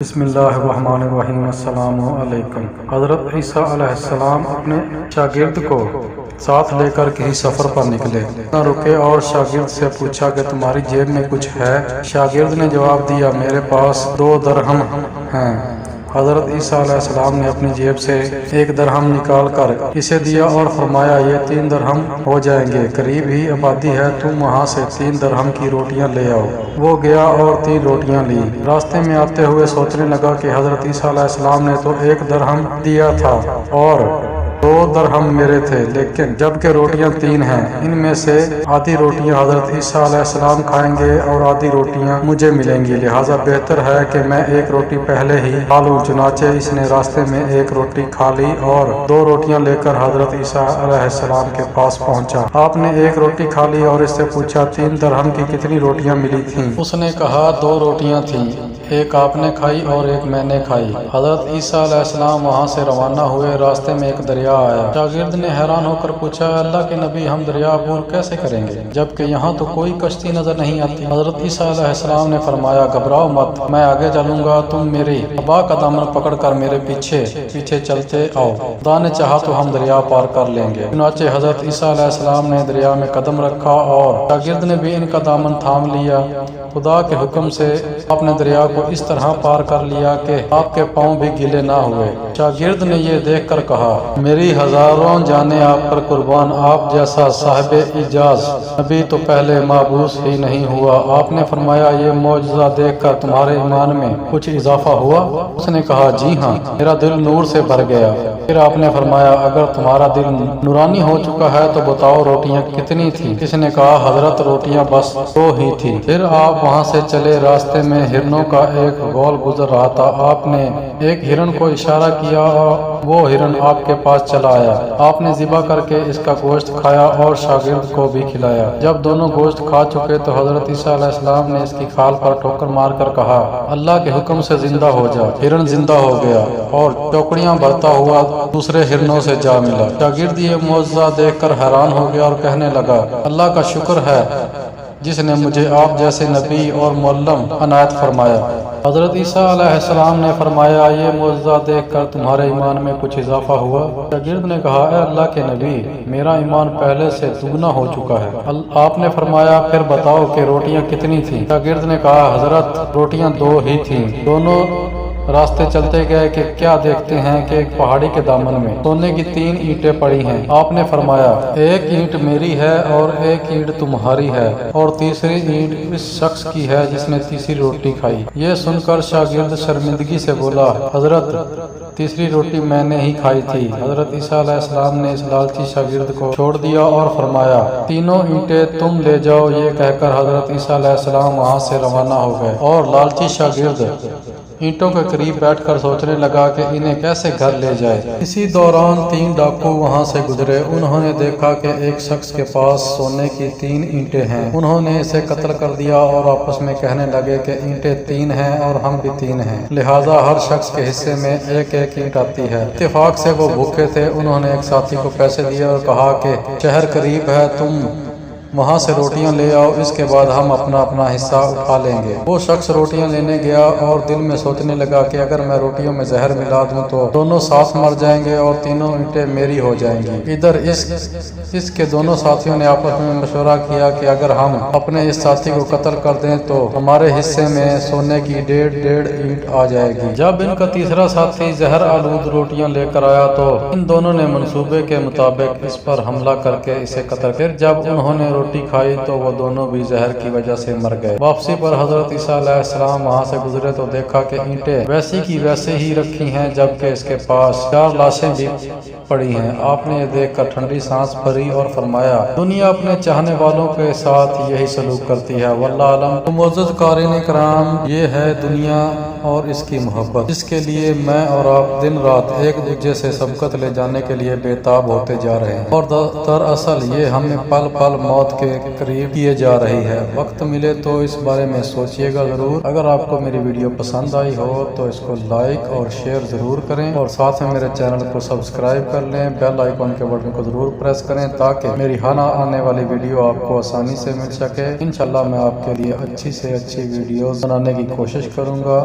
بسم اللہ الرحمن الرحیم۔ السلام علیکم۔ حضرت عیسیٰ علیہ السلام اپنے شاگرد کو ساتھ لے کر کسی سفر پر نکلے، نہ رکے اور شاگرد سے پوچھا کہ تمہاری جیب میں کچھ ہے؟ شاگرد نے جواب دیا، میرے پاس 2 درہم ہیں۔ حضرت عیسیٰ علیہ السلام نے اپنی جیب سے 1 درہم نکال کر اسے دیا اور فرمایا، یہ 3 درہم ہو جائیں گے، قریب ہی آبادی ہے، تم وہاں سے 3 درہم کی روٹیاں لے آؤ۔ وہ گیا اور 3 روٹیاں لی۔ راستے میں آتے ہوئے سوچنے لگا کہ حضرت عیسیٰ علیہ السلام نے تو 1 درہم دیا تھا اور 2 درہم میرے تھے، لیکن جبکہ روٹیاں 3 ہیں، ان میں سے آدھی روٹیاں حضرت عیسیٰ علیہ السلام کھائیں گے اور آدھی روٹیاں مجھے ملیں گی، لہٰذا بہتر ہے کہ میں 1 روٹی پہلے ہی کھا لوں۔ چنانچہ اس نے راستے میں 1 روٹی کھا لی اور 2 روٹیاں لے کر حضرت عیسیٰ علیہ السلام کے پاس پہنچا۔ آپ نے 1 روٹی کھا لی اور اس سے پوچھا، 3 درہم کی کتنی روٹیاں ملی تھیں؟ اس نے کہا، 2 روٹیاں تھیں، 1 آپ نے کھائی اور 1 میں نے کھائی۔ حضرت عیسیٰ علیہ السلام وہاں سے روانہ ہوئے۔ راستے میں ایک دریا آیا۔ شاگرد نے حیران ہو کر پوچھا، اللہ کے نبی، ہم دریا عبور کیسے کریں گے جبکہ یہاں تو کوئی کشتی نظر نہیں آتی؟ حضرت عیسیٰ علیہ السلام نے فرمایا، گھبراؤ مت، میں آگے چلوں گا، تم میری ابا کا دامن پکڑ کر میرے پیچھے پیچھے چلتے آؤ، خدا نے چاہا تو ہم دریا پار کر لیں گے۔ چنانچہ حضرت عیسیٰ علیہ السلام نے دریا میں قدم رکھا اور شاگرد نے بھی ان کا دامن تھام لیا۔ خدا کے حکم سے آپ نے دریا کو اس طرح پار کر لیا کہ آپ کے پاؤں بھی گیلے نہ ہوئے۔ شاگرد نے یہ دیکھ کر کہا، میری ہزاروں جانیں آپ پر قربان، آپ جیسا صاحب اعجاز نبی تو پہلے مابعوث ہی نہیں ہوا۔ آپ نے فرمایا، یہ معجزہ دیکھ کر تمہارے ایمان میں کچھ اضافہ ہوا؟ اس نے کہا، جی ہاں، میرا دل نور سے بھر گیا۔ پھر آپ نے فرمایا، اگر تمہارا دل نورانی ہو چکا ہے تو بتاؤ روٹیاں کتنی تھیں؟ اس نے کہا، حضرت روٹیاں بس 2 ہی تھیں۔ پھر آپ وہاں سے چلے۔ راستے میں ہرنوں کا ایک غول گزر رہا تھا۔ آپ نے ایک ہرن کو اشارہ کیا، وہ ہرن آپ کے پاس چلا آیا۔ آپ نے ذبح کر کے اس کا گوشت کھایا اور شاگرد کو بھی کھلایا۔ جب دونوں گوشت کھا چکے تو حضرت عیسیٰ علیہ السلام نے اس کی کھال پر ٹھوکر مار کر کہا، اللہ کے حکم سے زندہ ہو جا۔ ہرن زندہ ہو گیا اور چوکڑیاں بھرتا ہوا دوسرے ہرنوں سے جا ملا۔ شاگرد یہ معجزہ دیکھ کر حیران ہو گیا اور کہنے لگا، اللہ کا شکر ہے جس نے مجھے آپ جیسے نبی اور معلم عنایت فرمایا۔ حضرت عیسیٰ علیہ السلام نے فرمایا، یہ معجزہ دیکھ کر تمہارے ایمان میں کچھ اضافہ ہوا؟ شاگرد نے کہا، اے اللہ کے نبی، میرا ایمان پہلے سے دگنا ہو چکا ہے۔ آپ نے فرمایا، پھر بتاؤ کہ روٹیاں کتنی تھیں؟ شاگرد نے کہا، حضرت روٹیاں 2 ہی تھیں۔ دونوں راستے چلتے گئے کہ کیا دیکھتے ہیں کہ ایک پہاڑی کے دامن میں سونے کی 3 اینٹیں پڑی ہیں۔ آپ نے فرمایا، 1 اینٹ میری ہے اور 1 اینٹ تمہاری ہے اور تیسری اینٹ اس شخص کی ہے جس نے تیسری روٹی کھائی۔ یہ سن کر شاگرد شرمندگی سے بولا، حضرت تیسری روٹی میں نے ہی کھائی تھی۔ حضرت عیسیٰ علیہ السلام نے اس لالچی شاگرد کو چھوڑ دیا اور فرمایا، 3 اینٹیں تم لے جاؤ۔ یہ کہہ کر حضرت عیسیٰ علیہ السلام وہاں سے روانہ ہو گئے اور لالچی شاگرد اینٹوں کے قریب بیٹھ کر سوچنے لگا کہ انہیں کیسے گھر لے جائے۔ اسی دوران 3 ڈاکو وہاں سے گزرے۔ انہوں نے دیکھا کہ ایک شخص کے پاس سونے کی 3 اینٹیں ہیں۔ انہوں نے اسے قتل کر دیا اور آپس میں کہنے لگے کہ اینٹیں 3 ہیں اور ہم بھی 3 ہیں، لہٰذا ہر شخص کے حصے میں 1 اینٹ آتی ہے۔ اتفاق سے وہ بھوکے تھے۔ انہوں نے ایک ساتھی کو پیسے دیے اور کہا کہ شہر قریب ہے، تم وہاں سے روٹیاں لے آؤ، اس کے بعد ہم اپنا اپنا حصہ اٹھا لیں گے۔ وہ شخص روٹیاں لینے گیا اور دل میں سوچنے لگا کہ اگر میں روٹیوں میں زہر ملا دوں تو دونوں ساتھ مر جائیں گے اور 3 اینٹیں میری ہو جائیں گی۔ ادھر اس کے دونوں ساتھیوں نے آپس میں مشورہ کیا کہ اگر ہم اپنے اس ساتھی کو قتل کر دیں تو ہمارے حصے میں سونے کی 1.5 اینٹ آ جائے گی۔ جب ان کا تیسرا ساتھی زہر آلود روٹیاں لے کر آیا تو ان دونوں نے منصوبے کے مطابق اس پر حملہ کر کے اسے قتل کر جب انہوں نے روٹی کھائی تو وہ دونوں بھی زہر کی وجہ سے مر گئے۔ واپسی پر حضرت عیسیٰ علیہ السلام وہاں سے گزرے تو دیکھا کہ اینٹیں ویسی کی ویسے ہی رکھی ہیں جبکہ اس کے پاس 4 لاشیں بھی پڑی ہیں۔ آپ نے یہ دیکھ کر ٹھنڈی سانس بھری اور فرمایا، دنیا اپنے چاہنے والوں کے ساتھ یہی سلوک کرتی ہے، واللہ علم۔ تو معزز قارئین کرام، یہ ہے دنیا اور اس کی محبت، جس کے لیے میں اور آپ دن رات ایک دوسرے سے سبقت لے جانے کے لیے بے تاب ہوتے جا رہے ہیں، اور دراصل یہ ہمیں پل پل موت کے قریب کیے جا رہی ہے۔ وقت ملے تو اس بارے میں سوچئے گا ضرور۔ اگر آپ کو میری ویڈیو پسند آئی ہو تو اس کو لائک اور شیئر ضرور کریں اور ساتھ میں میرے چینل کو سبسکرائب کر لیں، بیل آئیکن کے بٹن کو ضرور پریس کریں تاکہ میری ہر آنے والی ویڈیو آپ کو آسانی سے مل سکے۔ انشاءاللہ میں آپ کے لیے اچھی سے اچھی ویڈیوز بنانے کی کوشش کروں گا۔